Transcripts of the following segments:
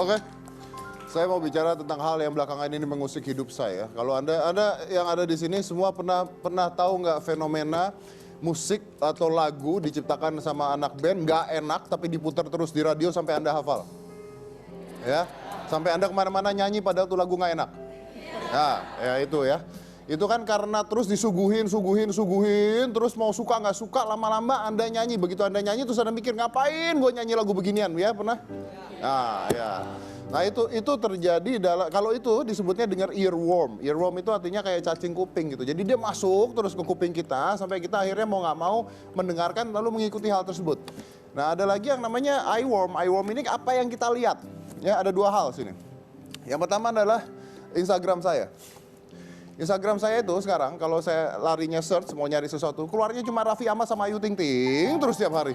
Oke. Saya mau bicara tentang hal yang belakangan ini mengusik hidup saya. Kalau anda yang ada di sini semua pernah tahu nggak fenomena musik atau lagu diciptakan sama anak band nggak enak tapi diputar terus di radio sampai anda hafal, ya, sampai anda kemana-mana nyanyi padahal tuh lagu nggak enak. Nah, ya itu ya. Itu kan karena terus disuguhin, terus mau suka nggak suka, lama-lama anda nyanyi. Begitu anda nyanyi terus anda mikir, ngapain gue nyanyi lagu beginian, ya pernah? Nah, ya. Nah itu terjadi kalau itu disebutnya dengar earworm. Earworm itu artinya kayak cacing kuping gitu. Jadi dia masuk terus ke kuping kita sampai kita akhirnya mau nggak mau mendengarkan lalu mengikuti hal tersebut. Nah ada lagi yang namanya eyeworm. Eyeworm ini apa yang kita lihat? Ya ada dua hal sini. Yang pertama adalah Instagram saya. Instagram saya itu sekarang kalau saya larinya search mau nyari sesuatu keluarnya cuma Raffi Ahmad sama Ayu Ting Ting terus tiap hari.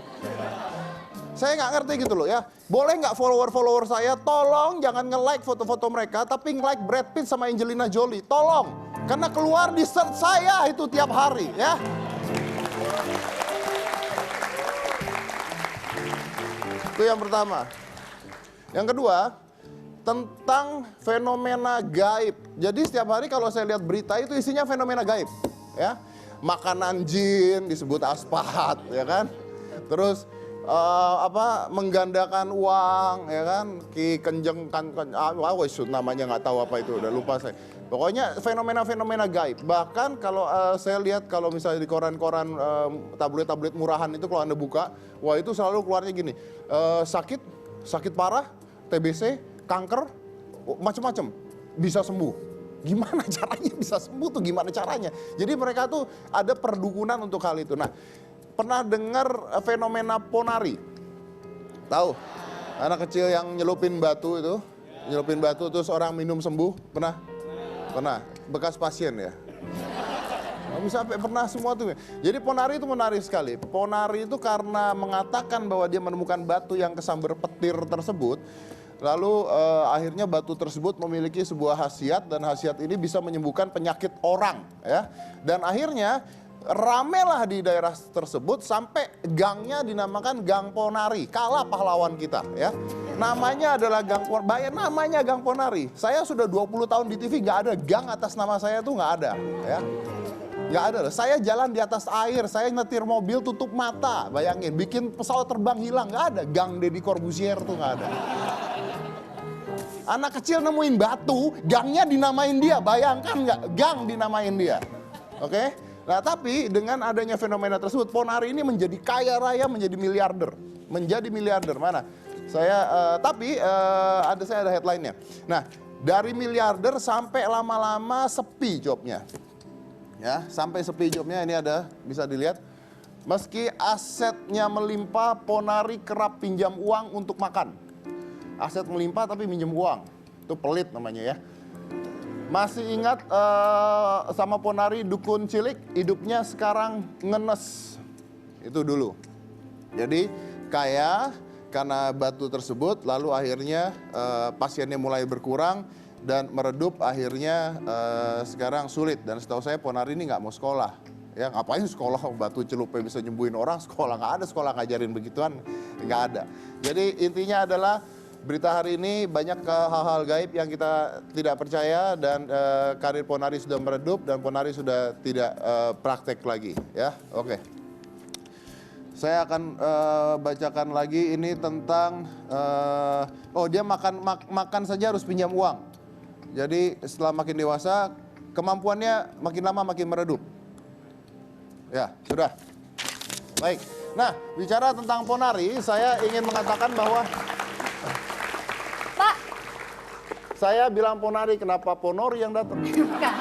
Saya nggak ngerti gitu loh ya. Boleh nggak follower saya tolong jangan nge-like foto-foto mereka, tapi nge-like Brad Pitt sama Angelina Jolie. Tolong. Karena keluar di search saya itu tiap hari ya. Itu yang pertama. Yang kedua, tentang fenomena gaib. Jadi setiap hari kalau saya lihat berita itu isinya fenomena gaib ya. Makanan jin disebut aspat ya kan. Terus menggandakan uang ya kan, kenjengkan namanya nggak tahu apa itu, udah lupa saya. Pokoknya fenomena-fenomena gaib. Bahkan kalau saya lihat kalau misalnya di koran-koran tabloid-tabloid murahan itu kalau anda buka, wah itu selalu keluarnya gini, sakit parah, TBC, kanker, macam-macam bisa sembuh. Gimana caranya bisa sembuh tuh? Gimana caranya? Jadi mereka tuh ada perdukunan untuk hal itu. Nah, pernah dengar fenomena ponari? Tahu? Anak kecil yang nyelupin batu itu, nyelupin batu terus orang minum sembuh, pernah? Pernah. Bekas pasien ya. Bisa sampai pernah semua tuh. Jadi ponari itu menarik sekali. Ponari itu karena mengatakan bahwa dia menemukan batu yang kesambar petir tersebut. Lalu akhirnya batu tersebut memiliki sebuah khasiat dan khasiat ini bisa menyembuhkan penyakit orang ya. Dan akhirnya ramelah di daerah tersebut sampai gangnya dinamakan Gang Ponari. Kalah pahlawan kita ya. Namanya adalah Gang Ponari. Namanya Gang Ponari. Saya sudah 20 tahun di TV nggak ada gang atas nama saya tuh nggak ada ya. Nggak ada loh. Saya jalan di atas air, saya nyetir mobil tutup mata. Bayangin, bikin pesawat terbang hilang nggak ada. Gang Deddy Corbuzier tuh nggak ada. Anak kecil nemuin batu, gangnya dinamain dia. Bayangkan nggak? Gang dinamain dia. Oke? Nah tapi dengan adanya fenomena tersebut, ponari ini menjadi kaya raya, menjadi miliarder. Menjadi miliarder, mana? Saya ada headline-nya. Nah, dari miliarder sampai lama-lama sepi jobnya. Ya, sampai sepi jobnya ini ada, bisa dilihat. Meski asetnya melimpah, ponari kerap pinjam uang untuk makan. Aset melimpah tapi minjem uang. Itu pelit namanya ya. Masih ingat sama ponari dukun cilik, hidupnya sekarang ngenes. Itu dulu. Jadi kaya karena batu tersebut, lalu akhirnya pasiennya mulai berkurang dan meredup, akhirnya sekarang sulit. Dan setahu saya ponari ini nggak mau sekolah. Ya ngapain sekolah batu celupnya bisa nyembuhin orang, sekolah nggak ada, sekolah ngajarin begituan nggak ada. Jadi intinya adalah berita hari ini banyak hal-hal gaib yang kita tidak percaya dan karir ponari sudah meredup dan ponari sudah tidak praktek lagi ya. Oke. Saya akan bacakan lagi ini tentang dia makan saja harus pinjam uang. Jadi setelah makin dewasa kemampuannya makin lama makin meredup. Ya, sudah. Baik. Nah, bicara tentang ponari, saya ingin mengatakan bahwa Pak. Saya bilang ponari, kenapa ponori yang datang? Bukan.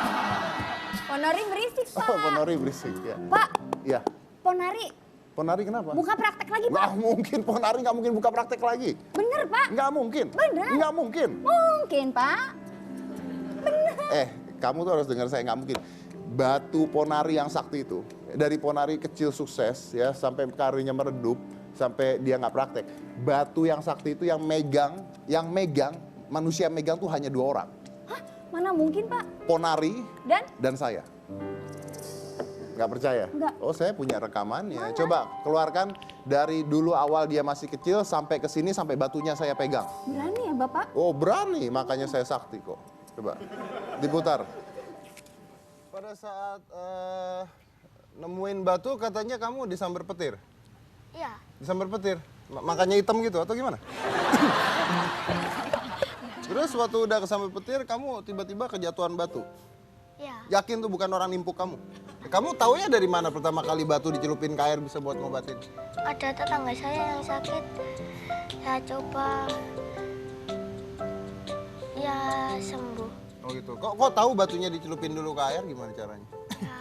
Ponori berisik, Pak. Oh, ponori berisik ya. Pak. Iya. Ponari kenapa? Buka praktek lagi, Pak. Nggak mungkin, ponari nggak mungkin buka praktek lagi. Bener, Pak. Nggak mungkin. Bener. Nggak mungkin. Mungkin, Pak. Bener. Kamu tuh harus dengar saya, nggak mungkin. Batu ponari yang sakti itu, dari ponari kecil sukses ya, sampai karirnya meredup, sampai dia nggak praktek. Batu yang sakti itu yang megang, manusia megang tuh hanya 2 orang. Hah? Mana mungkin, Pak? Ponari dan saya. Nggak percaya? Nggak. Oh, saya punya rekamannya. Coba keluarkan dari dulu awal dia masih kecil sampai ke sini sampai batunya saya pegang. Berani ya Bapak? Oh, berani, makanya saya sakti kok. Coba diputar. Pada saat nemuin batu katanya kamu disambar petir. Iya. Disambar petir. Makanya hitam gitu atau gimana? Terus waktu udah kesambar petir kamu tiba-tiba kejatuhan batu. Iya. Yakin tuh bukan orang nimpuk kamu? Kamu taunya dari mana pertama kali batu dicelupin ke air bisa buat ngobatin? Ada tetangga saya yang sakit. Saya coba. Ya sembuh. Oh gitu. Kok tahu batunya dicelupin dulu ke air gimana caranya? Ya,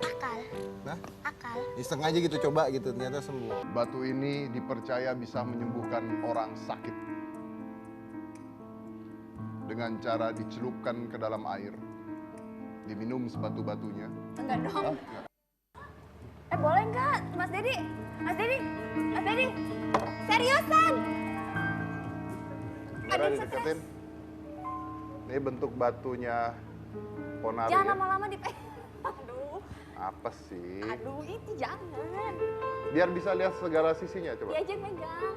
akal. Nah, Akal. iseng aja gitu coba gitu ternyata sembuh. Batu ini dipercaya bisa menyembuhkan orang sakit. Dengan cara dicelupkan ke dalam air. Diminum sebatu-batunya. Enggak dong. Boleh nggak, Mas Dedi? Mas Dedi? Mas Dedi? Seriusan? Ada yang stres. Deketin. Ini bentuk batunya Ponari. Jangan Ya. lama-lama Aduh, Apa sih? aduh itu jangan. Biar bisa lihat segala sisinya coba. Dia aja yang megang.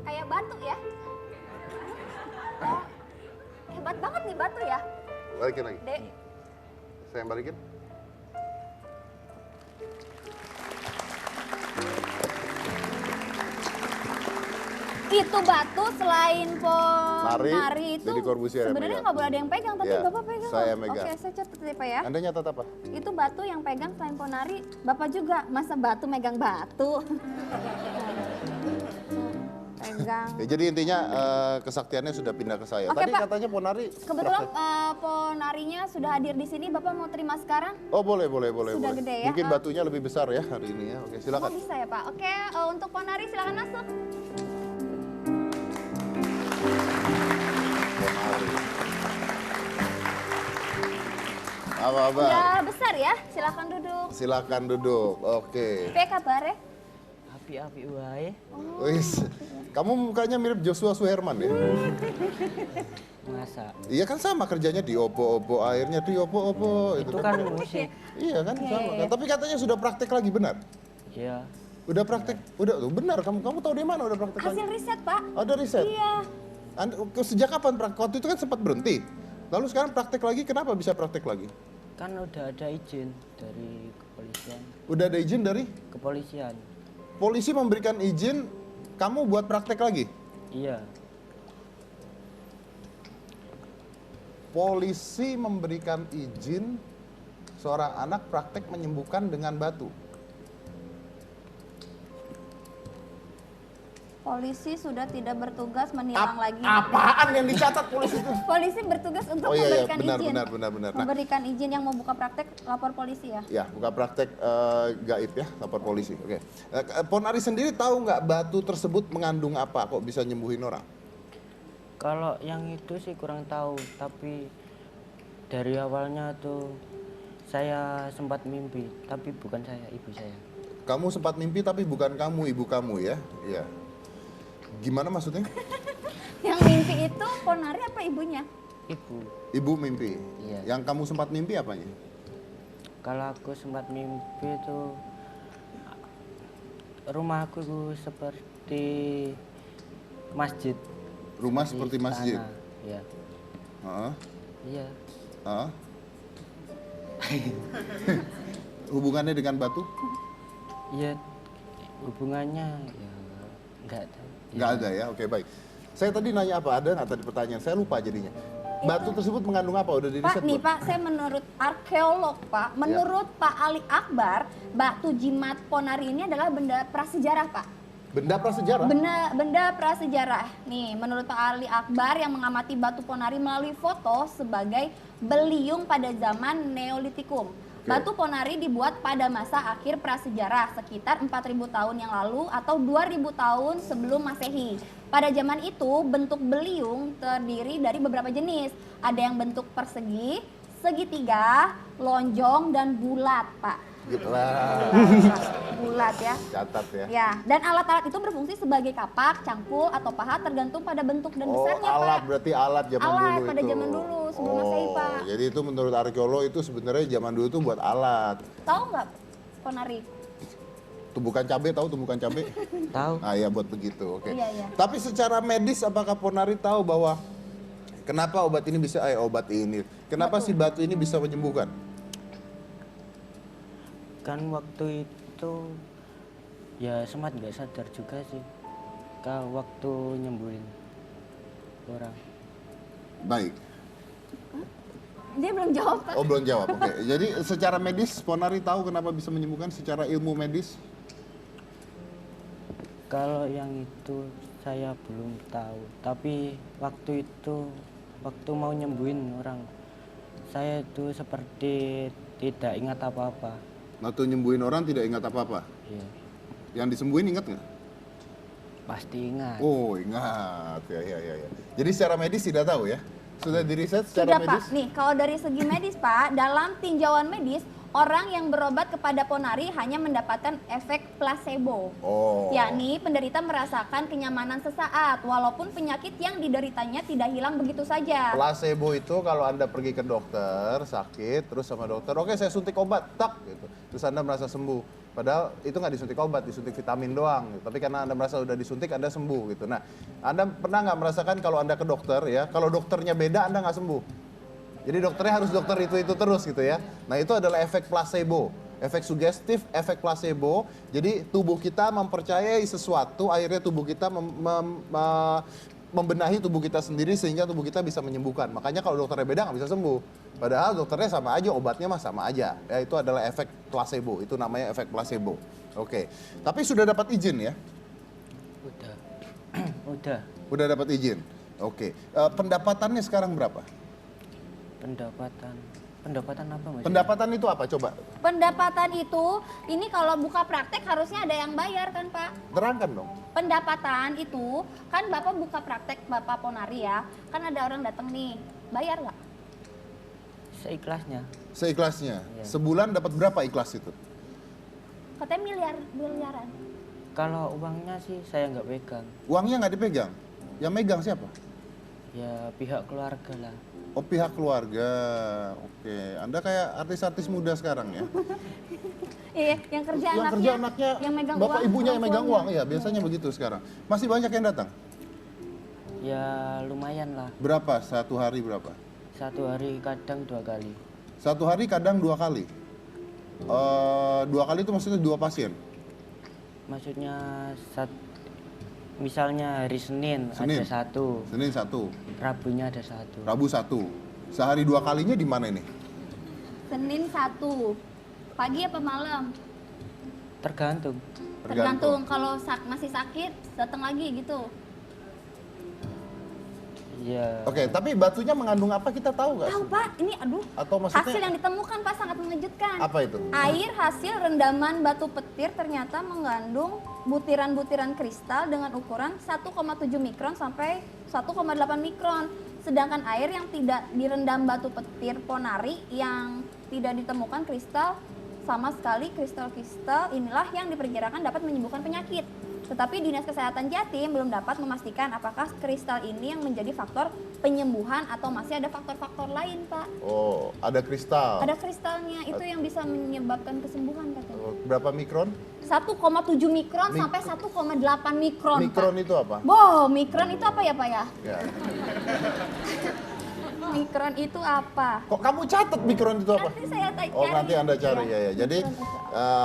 Kayak batu ya? Oh, hebat banget nih batu ya, Balikin lagi. Dek. Saya yang balikin. Itu batu selain Ponari itu Deddy Corbuzier yang sebenarnya megang. nggak boleh ada yang pegang, tapi Iya, Bapak pegang. saya megang. Oke, saya catat ya Pak ya. Anda nyatat apa? Itu batu yang pegang selain Ponari, Bapak juga. Masa batu megang batu? Pegang. Ya, jadi intinya kesaktiannya sudah pindah ke saya. Oke, Tadi Pak. katanya Ponari. Kebetulan Ponarinya sudah hadir di sini, Bapak mau terima sekarang? Oh boleh. Sudah gede ya? Mungkin batunya lebih besar ya hari ini ya. Oke Oh silakan. bisa ya Pak. Oke, untuk Ponari silakan masuk. Ponari. Apa? Udah besar ya, silakan duduk. Silakan duduk. Oke. Apa kabar ya? Api-api wae. Wis, kamu mukanya mirip Joshua Suherman ya? Masa? Iya kan sama kerjanya di obo-obo, airnya di obo-obo. Itu kan musik. Iya kan sama kan. Tapi katanya sudah praktek lagi benar? Iya. Udah praktek, udah tuh benar. Kamu tahu di mana udah praktek lagi? Hasil riset Pak. Ada riset. Iya. Sejak kapan praktek? Waktu itu kan sempat berhenti. Lalu sekarang praktek lagi, kenapa bisa praktek lagi? Kan udah ada izin dari kepolisian. Udah ada izin dari? Kepolisian. Polisi memberikan izin kamu buat praktek lagi? Iya. Polisi memberikan izin seorang anak praktek menyembuhkan dengan batu. Polisi sudah tidak bertugas menilang lagi. Apaan yang dicatat polisi itu? Polisi bertugas untuk Oh, iya, memberikan benar, izin. benar. Nah. Memberikan izin yang mau buka praktek, lapor polisi ya. Ya, buka praktek gaib ya, lapor polisi. Oke. Ponari sendiri tahu nggak batu tersebut mengandung apa kok bisa nyembuhin orang? Kalau yang itu sih kurang tahu, tapi dari awalnya tuh saya sempat mimpi, tapi bukan saya, ibu saya. Kamu sempat mimpi tapi bukan kamu, ibu kamu ya? Iya. Gimana maksudnya? Yang mimpi itu Ponari apa ibunya? Ibu. Ibu mimpi. Iya. Yang kamu sempat mimpi apanya? Kalau aku sempat mimpi tuh rumahku itu seperti masjid. Rumah seperti masjid. Iya. Heeh. Iya. Heeh. Hubungannya dengan batu? Iya. Hubungannya ya enggak tahu. Nggak ada ya, oke baik. Saya tadi nanya apa, ada nggak tadi pertanyaan? Saya lupa jadinya. Batu tersebut mengandung apa? Udah Pak, diriset nih belum? Pak, saya menurut arkeolog Pak, menurut Pak Ali Akbar, batu jimat Ponari ini adalah benda prasejarah Pak. Benda prasejarah? Benda prasejarah. Nih, menurut Pak Ali Akbar yang mengamati batu Ponari melalui foto sebagai beliung pada zaman Neolitikum. Batu Ponari dibuat pada masa akhir prasejarah sekitar 4.000 tahun yang lalu atau 2.000 tahun sebelum Masehi. Pada zaman itu bentuk beliung terdiri dari beberapa jenis. Ada yang bentuk persegi, segitiga, lonjong, dan bulat, Pak. Gitu lah. bulat ya. Catat ya. Ya, dan alat-alat itu berfungsi sebagai kapak, cangkul, atau paha tergantung pada bentuk dan Oh, besarnya, alat Pak. berarti alat zaman Alat dulu pada itu. zaman dulu, sebelum Masehi, Pak. Jadi itu menurut arkeolog itu sebenarnya zaman dulu itu buat alat. Tahu nggak, Ponari? Tumbukan cabai, tahu tumbukan cabai? Tahu. Ah ya, buat begitu. Oke. Iya, iya. Tapi secara medis apakah Ponari tahu bahwa kenapa obat ini bisa kenapa si batu ini bisa menyembuhkan? Kan waktu itu ya sempat nggak sadar juga sih kalau waktu nyembuhin orang. Baik. Dia belum jawab, Pak. Oh, belum jawab. Oke. Jadi secara medis Ponari tahu kenapa bisa menyembuhkan secara ilmu medis? Kalau yang itu saya belum tahu, tapi waktu itu waktu mau nyembuhin orang saya itu seperti tidak ingat apa-apa. Waktu nyembuhin orang tidak ingat apa-apa. Ya, Yang disembuhin ingat nggak? pasti ingat. Oh, ingat. Ya. Jadi secara medis tidak tahu ya? Sudah diriset secara Sudah, medis? Pak. Nih, kalau dari segi medis, Pak, dalam tinjauan medis, orang yang berobat kepada Ponari hanya mendapatkan efek placebo. Oh. Yakni penderita merasakan kenyamanan sesaat, walaupun penyakit yang dideritanya tidak hilang begitu saja. Placebo itu kalau Anda pergi ke dokter, sakit, terus sama dokter, oke saya suntik obat, tak, gitu. Terus Anda merasa sembuh. Padahal itu nggak disuntik obat, disuntik vitamin doang. Gitu. Tapi karena Anda merasa udah disuntik, Anda sembuh gitu. Nah, Anda pernah nggak merasakan kalau Anda ke dokter ya, kalau dokternya beda, Anda nggak sembuh. Jadi dokternya harus dokter itu terus gitu ya. Nah itu adalah efek placebo. Efek sugestif, efek placebo. Jadi tubuh kita mempercayai sesuatu, akhirnya tubuh kita membenahi tubuh kita sendiri sehingga tubuh kita bisa menyembuhkan. Makanya kalau dokternya beda nggak bisa sembuh. Padahal dokternya sama aja, obatnya mah sama aja. Ya itu adalah efek placebo. Itu namanya efek placebo. Oke. Tapi sudah dapat izin ya? Udah. Udah. Udah dapat izin. Oke. Pendapatannya sekarang berapa? Pendapatan apa Mas? Pendapatan itu apa? Coba Pendapatan itu, ini kalau buka praktek harusnya ada yang bayar kan, Pak? terangkan dong. Pendapatan itu, kan Bapak buka praktek Bapak Ponari ya, kan ada orang datang nih, bayar nggak? Seikhlasnya. Seikhlasnya. Iya. Sebulan dapat berapa ikhlas itu? Katanya miliaran. Kalau uangnya sih saya nggak pegang. Uangnya nggak dipegang. Yang megang siapa? Ya pihak keluarga lah. Oh, pihak keluarga. Oke. Anda kayak artis-artis muda sekarang ya. Iya, yang kerja Yang anaknya, kerja anaknya, yang megang bapak uang, ibunya yang megang uang. tuanya. Iya, biasanya begitu sekarang. Masih banyak yang datang. Ya lumayan lah. Berapa? Satu hari berapa? Satu hari kadang 2 kali. Satu hari kadang 2 kali. 2 kali itu maksudnya 2 pasien. Maksudnya misalnya hari Senin, Senin. ada 1, Senin 1, Rabunya ada 1. Rabu 1. Sehari 2 kalinya di mana ini? Senin 1, pagi apa malam? Tergantung. Tergantung, kalau masih sakit, datang lagi gitu. Ya. Oke, tapi batunya mengandung apa kita tahu nggak? Tahu, Pak, ini aduh, Atau maksudnya hasil yang ditemukan, Pak, sangat mengejutkan. apa itu? Air hasil rendaman batu petir ternyata mengandung butiran-butiran kristal dengan ukuran 1,7 mikron sampai 1,8 mikron. Sedangkan air yang tidak direndam batu petir Ponari yang tidak ditemukan kristal sama sekali, kristal-kristal inilah yang diperkirakan dapat menyembuhkan penyakit. Tetapi Dinas Kesehatan Jatim belum dapat memastikan apakah kristal ini yang menjadi faktor penyembuhan atau masih ada faktor-faktor lain, Pak. Oh, ada kristal. Ada kristalnya, itu yang bisa menyebabkan kesembuhan katanya. Oh, berapa mikron? 1,7 mikron sampai 1,8 mikron, Mikron Pak. itu apa? Mikron itu apa ya, Pak ya? Ya. Mikron itu apa? Kok kamu catat mikron itu apa? Nanti saya cari. Oh, nanti Anda cari ya. Jadi Mikron itu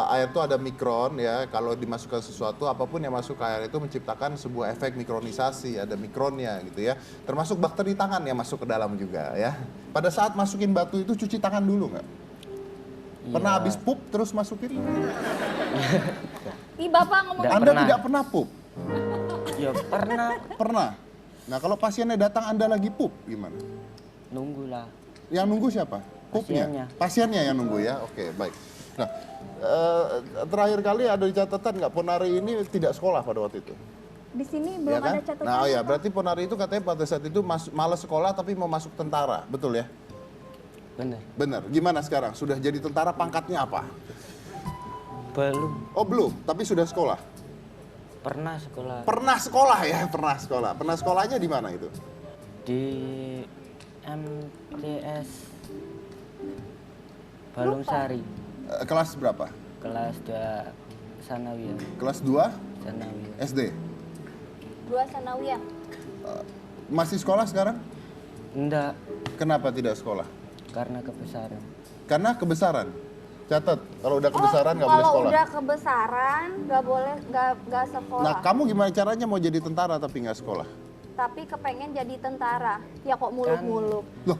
air itu ada mikron ya. Kalau dimasukkan sesuatu apapun yang masuk ke air itu menciptakan sebuah efek mikronisasi, ada mikronnya gitu ya. Termasuk bakteri tangan yang masuk ke dalam juga ya. Pada saat masukin batu itu cuci tangan dulu nggak? Pernah Ya. habis pup terus masukin? Ih, Bapak ngomong Nggak Anda pernah. tidak pernah pup? Ya pernah Pernah. Nah, kalau pasiennya datang Anda lagi pup gimana? nunggu lah. Yang nunggu siapa? Pupnya? Pasiennya. Pasiennya yang nunggu ya? Oke, baik. Nah, terakhir kali ada di catatan nggak Ponari ini tidak sekolah pada waktu itu? di sini Ya belum kan? ada catatan. Nah, oh ya, Pak. berarti Ponari itu katanya pada saat itu malas sekolah tapi mau masuk tentara, betul ya? Bener. Benar. Gimana sekarang? Sudah jadi tentara, pangkatnya apa? Belum. Oh belum, tapi sudah sekolah. Pernah sekolah Pernah sekolah ya, pernah sekolah. Pernah sekolahnya di mana itu? di MTS Balungsari, Kelas berapa? kelas 2 Sanawiyah. Kelas 2 Sanawiyah. SD. Dua sanawiyah. Masih sekolah sekarang? Enggak, Kenapa tidak sekolah? karena kebesaran. Karena kebesaran. Catat, kalau udah kebesaran nggak boleh Kalau sekolah. udah kebesaran nggak boleh nggak sekolah. Nah, kamu gimana caranya mau jadi tentara tapi nggak sekolah? Tapi kepengen jadi tentara. Ya kok muluk-muluk. Loh,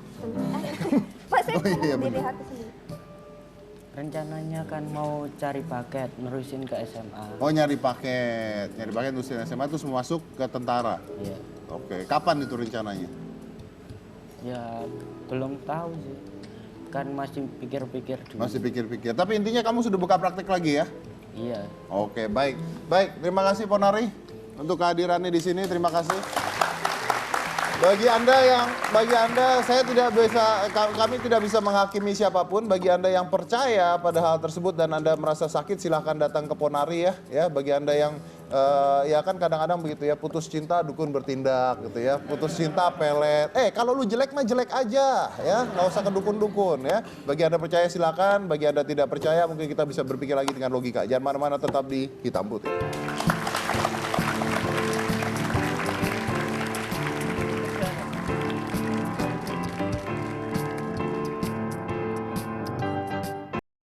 Pasti Oh, iya, diri bener. hati sendiri. Rencananya kan mau cari paket nerusin ke SMA. oh nyari paket terus SMA terus mau masuk ke tentara. Ya, Oke, kapan itu rencananya? ya belum tahu sih. Kan masih pikir-pikir dulu. Masih pikir-pikir. Tapi intinya kamu sudah buka praktek lagi ya? Iya. Oke, baik. Baik, terima kasih Ponari untuk kehadirannya di sini. Terima kasih. Bagi Anda saya tidak bisa, kami tidak bisa menghakimi siapapun. Bagi Anda yang percaya pada hal tersebut dan Anda merasa sakit, silahkan datang ke Ponari ya. Ya, bagi Anda yang ya kan kadang-kadang begitu ya, putus cinta dukun bertindak gitu ya. Putus cinta pelet. Kalau lu jelek mah jelek aja ya, nggak usah ke dukun-dukun ya. Bagi Anda percaya silakan, bagi Anda tidak percaya mungkin kita bisa berpikir lagi dengan logika. Jangan mana-mana, tetap di Hitam Putih.